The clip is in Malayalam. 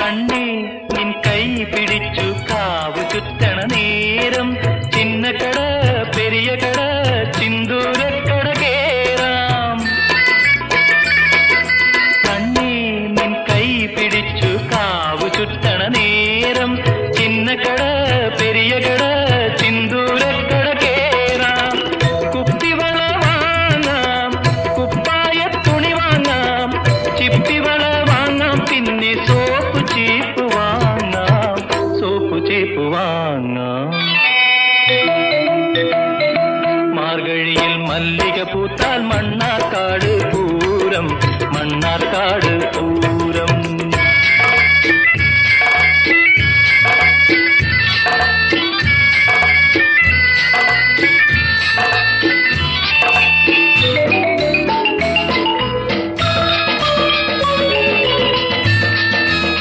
കണ്ണേ നിൻ കൈ പിടിച്ചു കാവു ചുറ്റണ നേരം ചിന്നക്കട പെരിയ കട ചിന്തൂരക്കട കേറാം. കണ്ണേ നിൻ കൈ പിടിച്ചു കാവു ചുറ്റണ നേരം ചിന്നക്കട പെരിയ കട